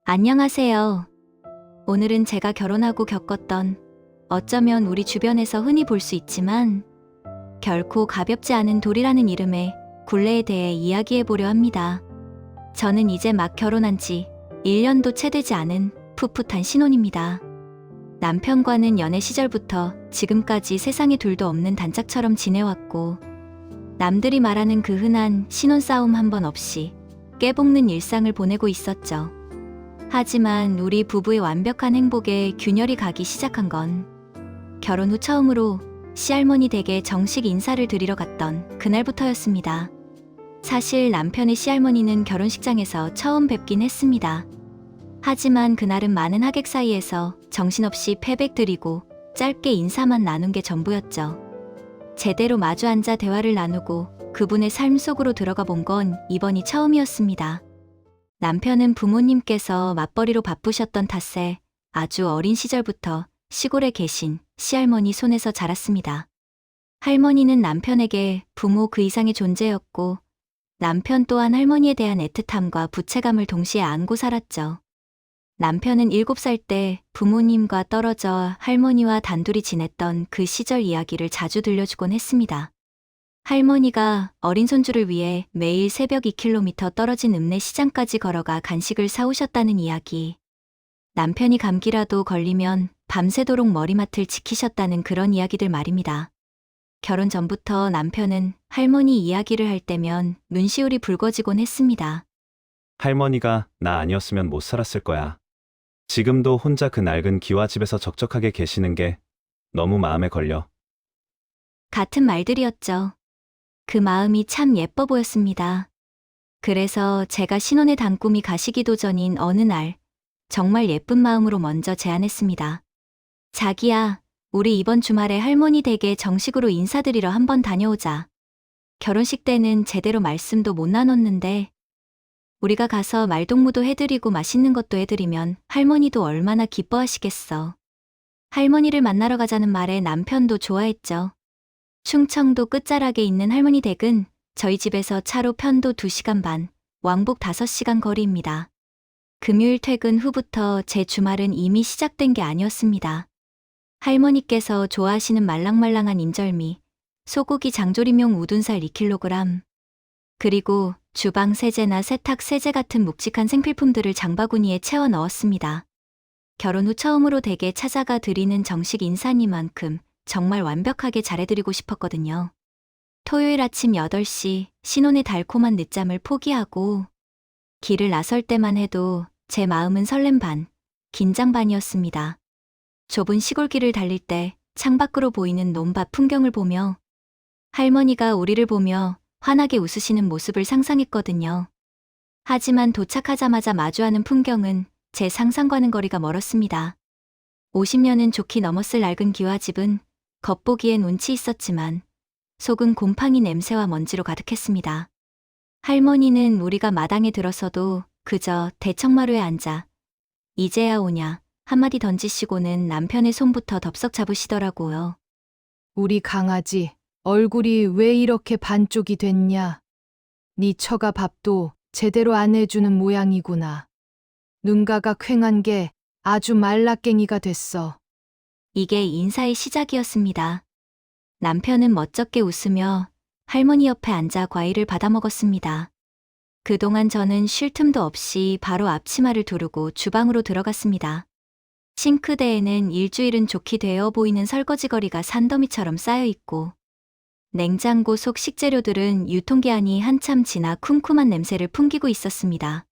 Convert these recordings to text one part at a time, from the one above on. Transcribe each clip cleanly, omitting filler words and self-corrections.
안녕하세요. 오늘은 제가 결혼하고 겪었던 어쩌면 우리 주변에서 흔히 볼 수 있지만 결코 가볍지 않은 돌이라는 이름의 굴레에 대해 이야기해 보려 합니다. 저는 이제 막 결혼한 지 1년도 채 되지 않은 풋풋한 신혼입니다. 남편과는 연애 시절부터 지금까지 세상에 둘도 없는 단짝처럼 지내왔고 남들이 말하는 그 흔한 신혼 싸움 한 번 없이 깨볶는 일상을 보내고 있었죠. 하지만 우리 부부의 완벽한 행복에 균열이 가기 시작한 건 결혼 후 처음으로 시할머니 댁에 정식 인사를 드리러 갔던 그날부터였습니다. 사실 남편의 시할머니는 결혼식장에서 처음 뵙긴 했습니다. 하지만 그날은 많은 하객 사이에서 정신없이 패백 드리고 짧게 인사만 나눈 게 전부였죠. 제대로 마주 앉아 대화를 나누고 그분의 삶 속으로 들어가 본 건 이번이 처음이었습니다. 남편은 부모님께서 맞벌이로 바쁘셨던 탓에 아주 어린 시절부터 시골에 계신 시할머니 손에서 자랐습니다. 할머니는 남편에게 부모 그 이상의 존재였고 남편 또한 할머니에 대한 애틋함과 부채감을 동시에 안고 살았죠. 남편은 7살 때 부모님과 떨어져 할머니와 단둘이 지냈던 그 시절 이야기를 자주 들려주곤 했습니다. 할머니가 어린 손주를 위해 매일 새벽 2km 떨어진 읍내 시장까지 걸어가 간식을 사오셨다는 이야기. 남편이 감기라도 걸리면 밤새도록 머리맡을 지키셨다는 그런 이야기들 말입니다. 결혼 전부터 남편은 할머니 이야기를 할 때면 눈시울이 붉어지곤 했습니다. 할머니가 나 아니었으면 못 살았을 거야. 지금도 혼자 그 낡은 기와집에서 적적하게 계시는 게 너무 마음에 걸려. 같은 말들이었죠. 그 마음이 참 예뻐 보였습니다. 그래서 제가 신혼의 단꿈이 가시기도 전인 어느 날 정말 예쁜 마음으로 먼저 제안했습니다. 자기야, 우리 이번 주말에 할머니 댁에 정식으로 인사드리러 한번 다녀오자. 결혼식 때는 제대로 말씀도 못 나눴는데 우리가 가서 말동무도 해드리고 맛있는 것도 해드리면 할머니도 얼마나 기뻐하시겠어. 할머니를 만나러 가자는 말에 남편도 좋아했죠. 충청도 끝자락에 있는 할머니 댁은 저희 집에서 차로 편도 2시간 반, 왕복 5시간 거리입니다. 금요일 퇴근 후부터 제 주말은 이미 시작된 게 아니었습니다. 할머니께서 좋아하시는 말랑말랑한 인절미, 소고기 장조림용 우둔살 2kg, 그리고 주방 세제나 세탁 세제 같은 묵직한 생필품들을 장바구니에 채워 넣었습니다. 결혼 후 처음으로 댁에 찾아가 드리는 정식 인사니만큼 정말 완벽하게 잘해드리고 싶었거든요. 토요일 아침 8시 신혼의 달콤한 늦잠을 포기하고 길을 나설 때만 해도 제 마음은 설렘 반, 긴장 반이었습니다. 좁은 시골길을 달릴 때 창밖으로 보이는 논밭 풍경을 보며 할머니가 우리를 보며 환하게 웃으시는 모습을 상상했거든요. 하지만 도착하자마자 마주하는 풍경은 제 상상과는 거리가 멀었습니다. 50년은 좋게 넘었을 낡은 기와집은 겉보기엔 운치 있었지만 속은 곰팡이 냄새와 먼지로 가득했습니다. 할머니는 우리가 마당에 들어서도 그저 대청마루에 앉아 이제야 오냐 한마디 던지시고는 남편의 손부터 덥석 잡으시더라고요. 우리 강아지 얼굴이 왜 이렇게 반쪽이 됐냐? 네 처가 밥도 제대로 안 해주는 모양이구나. 눈가가 퀭한 게 아주 말라깽이가 됐어. 이게 인사의 시작이었습니다. 남편은 멋쩍게 웃으며 할머니 옆에 앉아 과일을 받아 먹었습니다. 그동안 저는 쉴 틈도 없이 바로 앞치마를 두르고 주방으로 들어갔습니다. 싱크대에는 일주일은 좋게 되어 보이는 설거지거리가 산더미처럼 쌓여 있고 냉장고 속 식재료들은 유통기한이 한참 지나 쿰쿰한 냄새를 풍기고 있었습니다.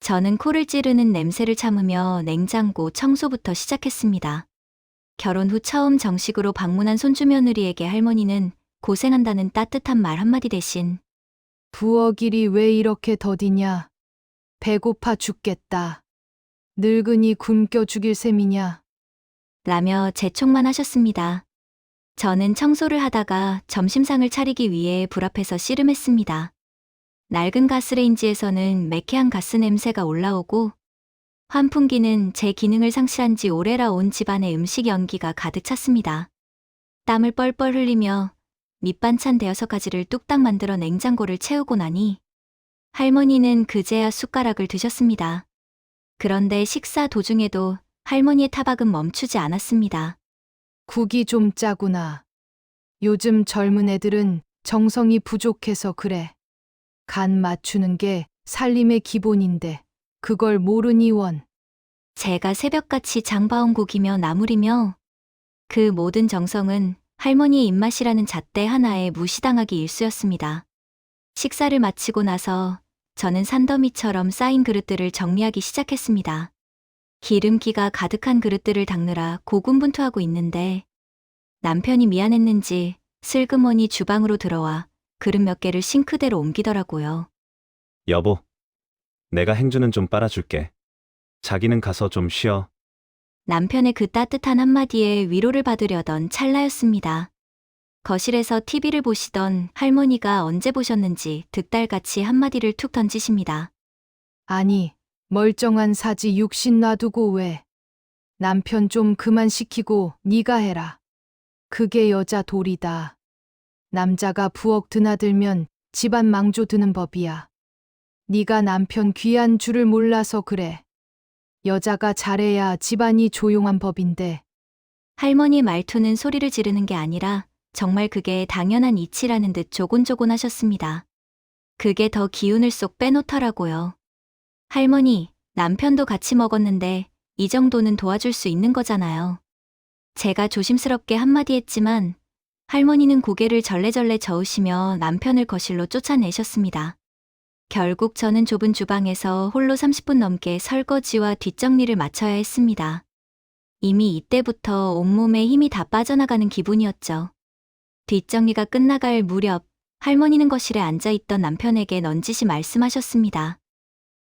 저는 코를 찌르는 냄새를 참으며 냉장고 청소부터 시작했습니다. 결혼 후 처음 정식으로 방문한 손주 며느리에게 할머니는 고생한다는 따뜻한 말 한마디 대신 부엌일이 왜 이렇게 더디냐? 배고파 죽겠다. 늙은이 굶겨 죽일 셈이냐? 라며 재촉만 하셨습니다. 저는 청소를 하다가 점심상을 차리기 위해 불 앞에서 씨름했습니다. 낡은 가스레인지에서는 매캐한 가스 냄새가 올라오고 환풍기는 제 기능을 상실한 지 오래라 온 집안의 음식 연기가 가득 찼습니다. 땀을 뻘뻘 흘리며 밑반찬 5가지를 뚝딱 만들어 냉장고를 채우고 나니 할머니는 그제야 숟가락을 드셨습니다. 그런데 식사 도중에도 할머니의 타박은 멈추지 않았습니다. 국이 좀 짜구나. 요즘 젊은 애들은 정성이 부족해서 그래. 간 맞추는 게 살림의 기본인데 그걸 모르니 원. 제가 새벽같이 장봐온 국이며 나물이며 그 모든 정성은 할머니의 입맛이라는 잣대 하나에 무시당하기 일쑤였습니다. 식사를 마치고 나서 저는 산더미처럼 쌓인 그릇들을 정리하기 시작했습니다. 기름기가 가득한 그릇들을 닦느라 고군분투하고 있는데 남편이 미안했는지 슬그머니 주방으로 들어와 그릇 몇 개를 싱크대로 옮기더라고요. 여보, 내가 행주는 좀 빨아줄게. 자기는 가서 좀 쉬어. 남편의 그 따뜻한 한마디에 위로를 받으려던 찰나였습니다. 거실에서 TV를 보시던 할머니가 언제 보셨는지 득달같이 한마디를 툭 던지십니다. 아니, 멀쩡한 사지 육신 놔두고 왜? 남편 좀 그만 시키고 네가 해라. 그게 여자 도리다. 남자가 부엌 드나들면 집안 망조 드는 법이야. 네가 남편 귀한 줄을 몰라서 그래. 여자가 잘해야 집안이 조용한 법인데. 할머니 말투는 소리를 지르는 게 아니라 정말 그게 당연한 이치라는 듯 조곤조곤 하셨습니다. 그게 더 기운을 쏙 빼놓더라고요. 할머니, 남편도 같이 먹었는데 이 정도는 도와줄 수 있는 거잖아요. 제가 조심스럽게 한마디 했지만 할머니는 고개를 절레절레 저으시며 남편을 거실로 쫓아내셨습니다. 결국 저는 좁은 주방에서 홀로 30분 넘게 설거지와 뒷정리를 마쳐야 했습니다. 이미 이때부터 온몸에 힘이 다 빠져나가는 기분이었죠. 뒷정리가 끝나갈 무렵 할머니는 거실에 앉아있던 남편에게 넌지시 말씀하셨습니다.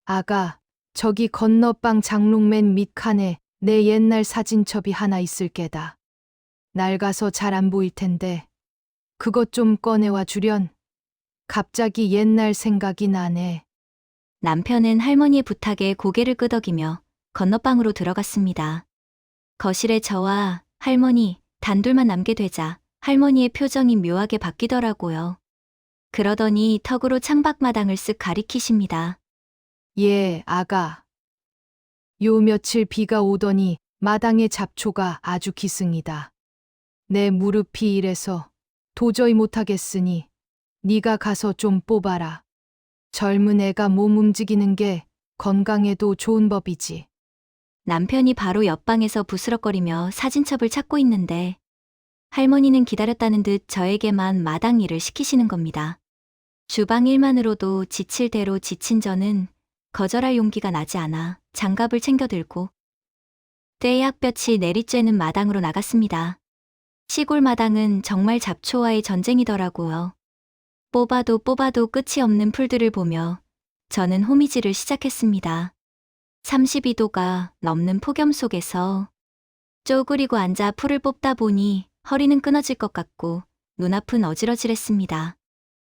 아가, 저기 건너방 장롱맨 밑칸에 내 옛날 사진첩이 하나 있을 게다. 낡아서 잘 안 보일 텐데 그것 좀 꺼내와 주련. 갑자기 옛날 생각이 나네. 남편은 할머니의 부탁에 고개를 끄덕이며 건너방으로 들어갔습니다. 거실에 저와 할머니 단둘만 남게 되자 할머니의 표정이 묘하게 바뀌더라고요. 그러더니 턱으로 창밖마당을 쓱 가리키십니다. 예, 아가. 요 며칠 비가 오더니 마당의 잡초가 아주 기승이다. 내 무릎이 이래서 도저히 못하겠으니 네가 가서 좀 뽑아라. 젊은 애가 몸 움직이는 게 건강에도 좋은 법이지. 남편이 바로 옆방에서 부스럭거리며 사진첩을 찾고 있는데 할머니는 기다렸다는 듯 저에게만 마당 일을 시키시는 겁니다. 주방 일만으로도 지칠 대로 지친 저는 거절할 용기가 나지 않아 장갑을 챙겨 들고 떼약볕이 내리쬐는 마당으로 나갔습니다. 시골 마당은 정말 잡초와의 전쟁이더라고요. 뽑아도 뽑아도 끝이 없는 풀들을 보며 저는 호미질을 시작했습니다. 32도가 넘는 폭염 속에서 쪼그리고 앉아 풀을 뽑다 보니 허리는 끊어질 것 같고 눈앞은 어지러질했습니다.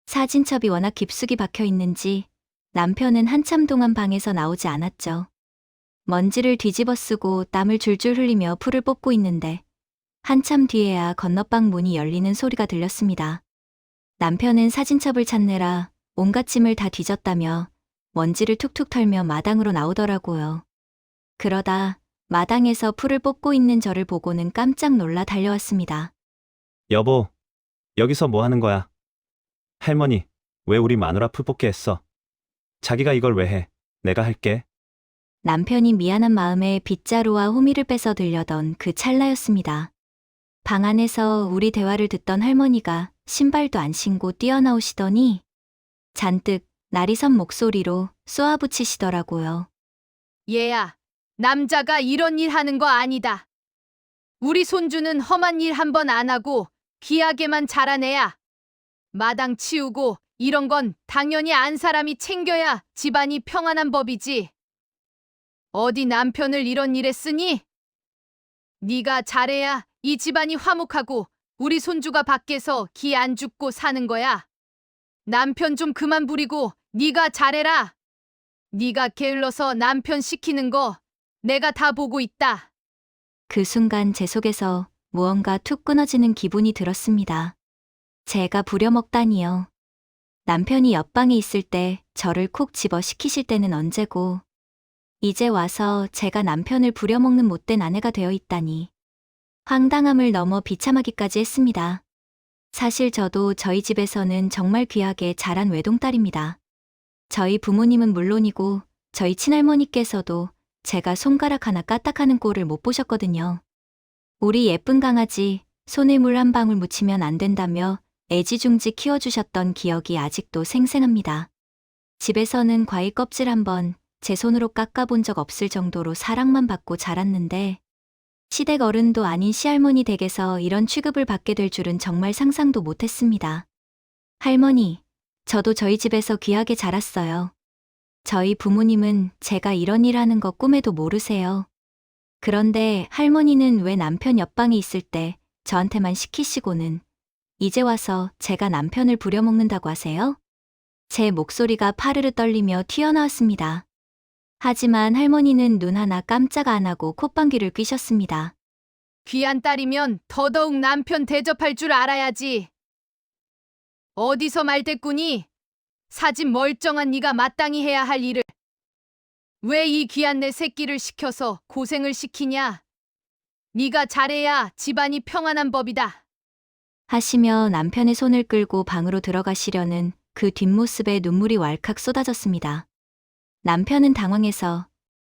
사진첩이 워낙 깊숙이 박혀 있는지 남편은 한참 동안 방에서 나오지 않았죠. 먼지를 뒤집어 쓰고 땀을 줄줄 흘리며 풀을 뽑고 있는데 한참 뒤에야 건너방 문이 열리는 소리가 들렸습니다. 남편은 사진첩을 찾느라 온갖 짐을 다 뒤졌다며 먼지를 툭툭 털며 마당으로 나오더라고요. 그러다 마당에서 풀을 뽑고 있는 저를 보고는 깜짝 놀라 달려왔습니다. 여보, 여기서 뭐 하는 거야? 할머니, 왜 우리 마누라 풀 뽑게 했어? 자기가 이걸 왜 해? 내가 할게. 남편이 미안한 마음에 빗자루와 호미를 빼서 들려던 그 찰나였습니다. 방 안에서 우리 대화를 듣던 할머니가 신발도 안 신고 뛰어나오시더니 잔뜩 날이 선 목소리로 쏘아붙이시더라고요. 얘야, 남자가 이런 일 하는 거 아니다. 우리 손주는 험한 일 한 번 안 하고 귀하게만 자란 애야. 마당 치우고 이런 건 당연히 안 사람이 챙겨야 집안이 평안한 법이지. 어디 남편을 이런 일에 쓰니? 네가 잘해야 이 집안이 화목하고 우리 손주가 밖에서 기 안 죽고 사는 거야. 남편 좀 그만 부리고 네가 잘해라. 네가 게을러서 남편 시키는 거 내가 다 보고 있다. 그 순간 제 속에서 무언가 툭 끊어지는 기분이 들었습니다. 제가 부려먹다니요. 남편이 옆방에 있을 때 저를 콕 집어 시키실 때는 언제고 이제 와서 제가 남편을 부려먹는 못된 아내가 되어 있다니. 황당함을 넘어 비참하기까지 했습니다. 사실 저도 저희 집에서는 정말 귀하게 자란 외동딸입니다. 저희 부모님은 물론이고 저희 친할머니께서도 제가 손가락 하나 까딱하는 꼴을 못 보셨거든요. 우리 예쁜 강아지 손에 물 한 방울 묻히면 안 된다며 애지중지 키워주셨던 기억이 아직도 생생합니다. 집에서는 과일 껍질 한번 제 손으로 깎아본 적 없을 정도로 사랑만 받고 자랐는데 시댁 어른도 아닌 시할머니 댁에서 이런 취급을 받게 될 줄은 정말 상상도 못했습니다. 할머니, 저도 저희 집에서 귀하게 자랐어요. 저희 부모님은 제가 이런 일 하는 거 꿈에도 모르세요. 그런데 할머니는 왜 남편 옆방에 있을 때 저한테만 시키시고는 이제 와서 제가 남편을 부려먹는다고 하세요? 제 목소리가 파르르 떨리며 튀어나왔습니다. 하지만 할머니는 눈 하나 깜짝 안 하고 콧방귀를 뀌셨습니다. 귀한 딸이면 더더욱 남편 대접할 줄 알아야지. 어디서 말대꾸니? 사집 멀쩡한 네가 마땅히 해야 할 일을 왜 이 귀한 내 새끼를 시켜서 고생을 시키냐? 네가 잘해야 집안이 평안한 법이다. 하시며 남편의 손을 끌고 방으로 들어가시려는 그 뒷모습에 눈물이 왈칵 쏟아졌습니다. 남편은 당황해서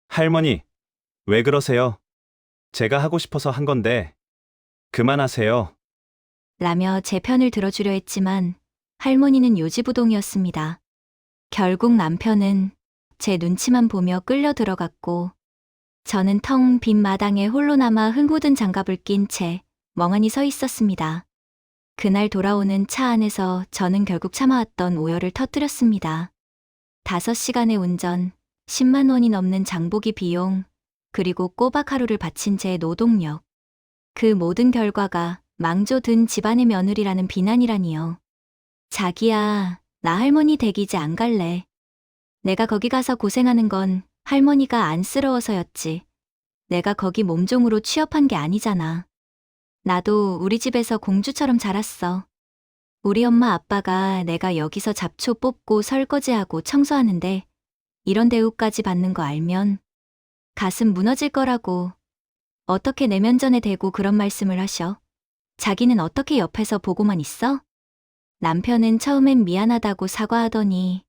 할머니, 왜 그러세요? 제가 하고 싶어서 한 건데. 그만하세요. 라며 제 편을 들어주려 했지만 할머니는 요지부동이었습니다. 결국 남편은 제 눈치만 보며 끌려 들어갔고 저는 텅 빈 마당에 홀로 남아 흥굳은 장갑을 낀 채 멍하니 서 있었습니다. 그날 돌아오는 차 안에서 저는 결국 참아왔던 오열을 터뜨렸습니다. 5시간의 운전, 10만 원이 넘는 장보기 비용, 그리고 꼬박 하루를 바친 제 노동력. 그 모든 결과가 망조든 집안의 며느리라는 비난이라니요. 자기야, 나 할머니 댁 이제 안 갈래. 내가 거기 가서 고생하는 건 할머니가 안쓰러워서였지. 내가 거기 몸종으로 취업한 게 아니잖아. 나도 우리 집에서 공주처럼 자랐어. 우리 엄마 아빠가 내가 여기서 잡초 뽑고 설거지하고 청소하는데 이런 대우까지 받는 거 알면 가슴 무너질 거라고. 어떻게 내면전에 대고 그런 말씀을 하셔? 자기는 어떻게 옆에서 보고만 있어? 남편은 처음엔 미안하다고 사과하더니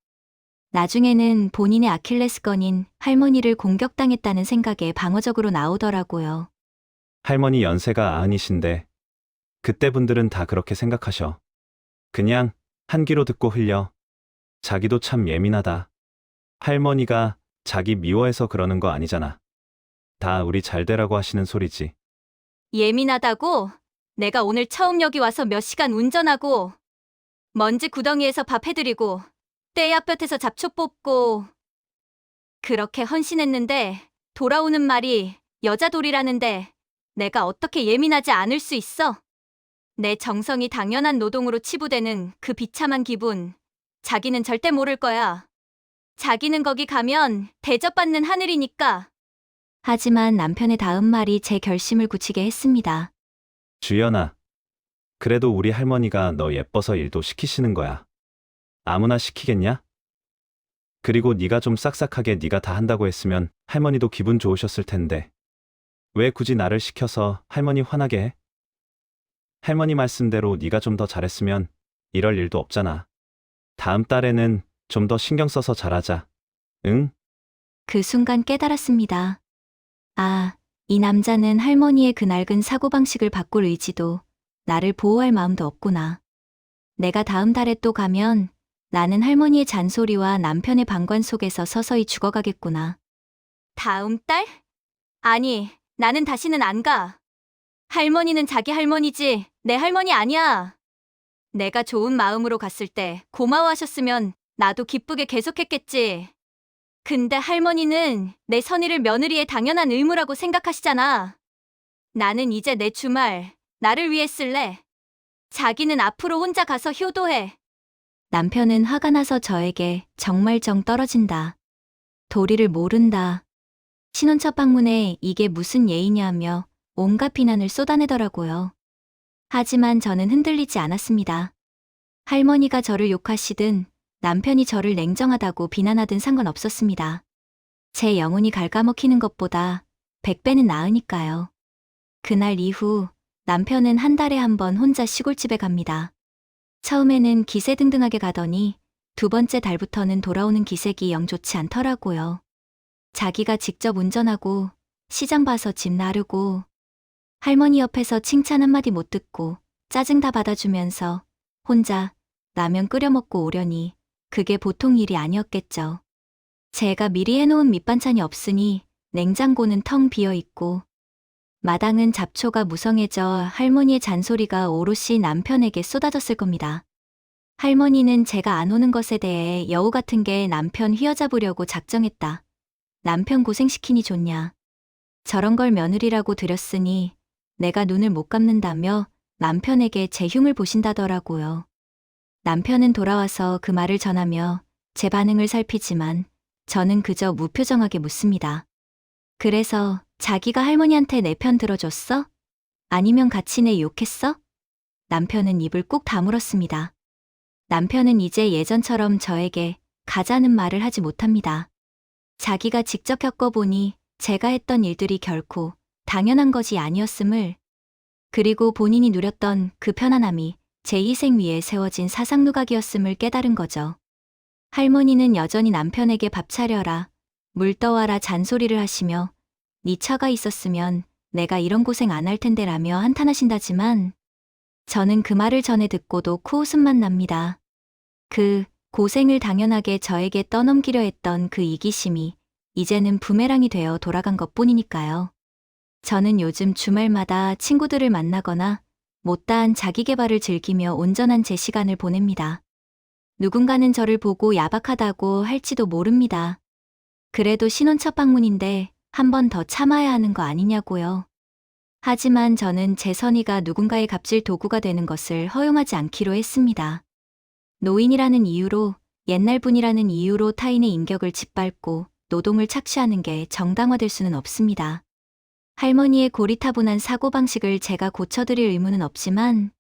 나중에는 본인의 아킬레스건인 할머니를 공격당했다는 생각에 방어적으로 나오더라고요. 할머니 연세가 90이신데 그때 분들은 다 그렇게 생각하셔. 그냥 한 귀로 듣고 흘려. 자기도 참 예민하다. 할머니가 자기 미워해서 그러는 거 아니잖아. 다 우리 잘 되라고 하시는 소리지. 예민하다고? 내가 오늘 처음 여기 와서 몇 시간 운전하고 먼지 구덩이에서 밥 해드리고 떼야볕에서 잡초 뽑고 그렇게 헌신했는데 돌아오는 말이 여자 돌이라는데 내가 어떻게 예민하지 않을 수 있어? 내 정성이 당연한 노동으로 치부되는 그 비참한 기분 자기는 절대 모를 거야. 자기는 거기 가면 대접받는 하늘이니까. 하지만 남편의 다음 말이 제 결심을 굳히게 했습니다. 주연아, 그래도 우리 할머니가 너 예뻐서 일도 시키시는 거야. 아무나 시키겠냐? 그리고 네가 좀 싹싹하게 네가 다 한다고 했으면 할머니도 기분 좋으셨을 텐데. 왜 굳이 나를 시켜서 할머니 화나게 해? 할머니 말씀대로 네가 좀 더 잘했으면 이럴 일도 없잖아. 다음 달에는 좀 더 신경 써서 잘하자. 응? 그 순간 깨달았습니다. 아, 이 남자는 할머니의 그 낡은 사고방식을 바꿀 의지도 나를 보호할 마음도 없구나. 내가 다음 달에 또 가면 나는 할머니의 잔소리와 남편의 방관 속에서 서서히 죽어가겠구나. 다음 달? 아니, 나는 다시는 안 가. 할머니는 자기 할머니지 내 할머니 아니야. 내가 좋은 마음으로 갔을 때 고마워하셨으면 나도 기쁘게 계속했겠지. 근데 할머니는 내 선의를 며느리의 당연한 의무라고 생각하시잖아. 나는 이제 내 주말 나를 위해 쓸래. 자기는 앞으로 혼자 가서 효도해. 남편은 화가 나서 저에게 정말 정 떨어진다. 도리를 모른다. 신혼 첫 방문에 이게 무슨 예의냐며 온갖 비난을 쏟아내더라고요. 하지만 저는 흔들리지 않았습니다. 할머니가 저를 욕하시든 남편이 저를 냉정하다고 비난하든 상관없었습니다. 제 영혼이 갉아먹히는 것보다 100배는 나으니까요. 그날 이후 남편은 한 달에 한 번 혼자 시골집에 갑니다. 처음에는 기세등등하게 가더니 두 번째 달부터는 돌아오는 기색이 영 좋지 않더라고요. 자기가 직접 운전하고 시장 봐서 집 나르고 할머니 옆에서 칭찬 한마디 못 듣고 짜증 다 받아주면서 혼자 라면 끓여 먹고 오려니 그게 보통 일이 아니었겠죠. 제가 미리 해놓은 밑반찬이 없으니 냉장고는 텅 비어 있고 마당은 잡초가 무성해져 할머니의 잔소리가 오롯이 남편에게 쏟아졌을 겁니다. 할머니는 제가 안 오는 것에 대해 여우 같은 게 남편 휘어잡으려고 작정했다. 남편 고생시키니 좋냐. 저런 걸 며느리라고 들였으니 내가 눈을 못 감는다며 남편에게 제 흉을 보신다더라고요. 남편은 돌아와서 그 말을 전하며 제 반응을 살피지만 저는 그저 무표정하게 묻습니다. 그래서 자기가 할머니한테 내 편 들어줬어? 아니면 같이 내 욕했어? 남편은 입을 꾹 다물었습니다. 남편은 이제 예전처럼 저에게 가자는 말을 하지 못합니다. 자기가 직접 겪어보니 제가 했던 일들이 결코 당연한 것이 아니었음을, 그리고 본인이 누렸던 그 편안함이 제 희생 위에 세워진 사상누각이었음을 깨달은 거죠. 할머니는 여전히 남편에게 밥 차려라, 물 떠와라 잔소리를 하시며 네 처가 있었으면 내가 이런 고생 안 할 텐데라며 한탄하신다지만 저는 그 말을 전해 듣고도 코웃음만 납니다. 그 고생을 당연하게 저에게 떠넘기려 했던 그 이기심이 이제는 부메랑이 되어 돌아간 것뿐이니까요. 저는 요즘 주말마다 친구들을 만나거나 못다한 자기계발을 즐기며 온전한 제 시간을 보냅니다. 누군가는 저를 보고 야박하다고 할지도 모릅니다. 그래도 신혼 첫 방문인데 한 번 더 참아야 하는 거 아니냐고요. 하지만 저는 제 선의가 누군가의 갑질 도구가 되는 것을 허용하지 않기로 했습니다. 노인이라는 이유로, 옛날 분이라는 이유로 타인의 인격을 짓밟고 노동을 착취하는 게 정당화될 수는 없습니다. 할머니의 고리타분한 사고방식을 제가 고쳐드릴 의무는 없지만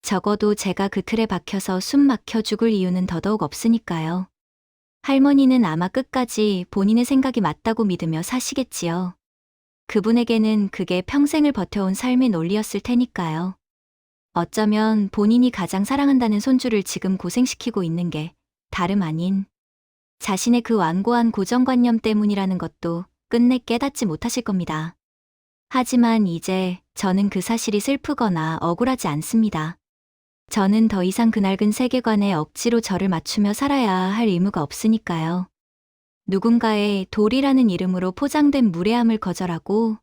적어도 제가 그 틀에 박혀서 숨 막혀 죽을 이유는 더더욱 없으니까요. 할머니는 아마 끝까지 본인의 생각이 맞다고 믿으며 사시겠지요. 그분에게는 그게 평생을 버텨온 삶의 논리였을 테니까요. 어쩌면 본인이 가장 사랑한다는 손주를 지금 고생시키고 있는 게 다름 아닌 자신의 그 완고한 고정관념 때문이라는 것도 끝내 깨닫지 못하실 겁니다. 하지만 이제 저는 그 사실이 슬프거나 억울하지 않습니다. 저는 더 이상 그 낡은 세계관에 억지로 저를 맞추며 살아야 할 의무가 없으니까요. 누군가의 도리라는 이름으로 포장된 무례함을 거절하고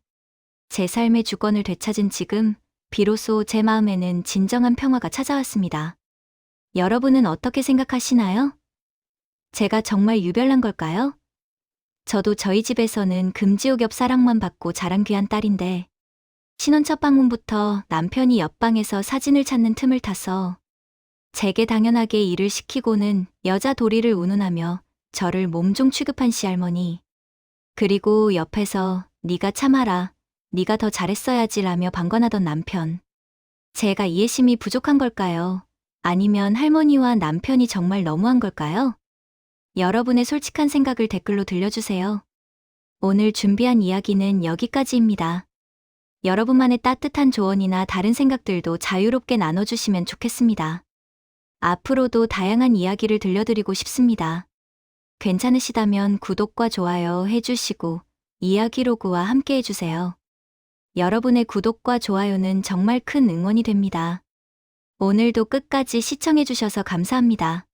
제 삶의 주권을 되찾은 지금 비로소 제 마음에는 진정한 평화가 찾아왔습니다. 여러분은 어떻게 생각하시나요? 제가 정말 유별난 걸까요? 저도 저희 집에서는 금지옥엽 사랑만 받고 자란 귀한 딸인데 신혼 첫 방문부터 남편이 옆방에서 사진을 찾는 틈을 타서 제게 당연하게 일을 시키고는 여자 도리를 운운하며 저를 몸종 취급한 시할머니, 그리고 옆에서 네가 참아라, 네가 더 잘했어야지라며 방관하던 남편. 제가 이해심이 부족한 걸까요? 아니면 할머니와 남편이 정말 너무한 걸까요? 여러분의 솔직한 생각을 댓글로 들려주세요. 오늘 준비한 이야기는 여기까지입니다. 여러분만의 따뜻한 조언이나 다른 생각들도 자유롭게 나눠주시면 좋겠습니다. 앞으로도 다양한 이야기를 들려드리고 싶습니다. 괜찮으시다면 구독과 좋아요 해주시고 이야기로그와 함께 해주세요. 여러분의 구독과 좋아요는 정말 큰 응원이 됩니다. 오늘도 끝까지 시청해주셔서 감사합니다.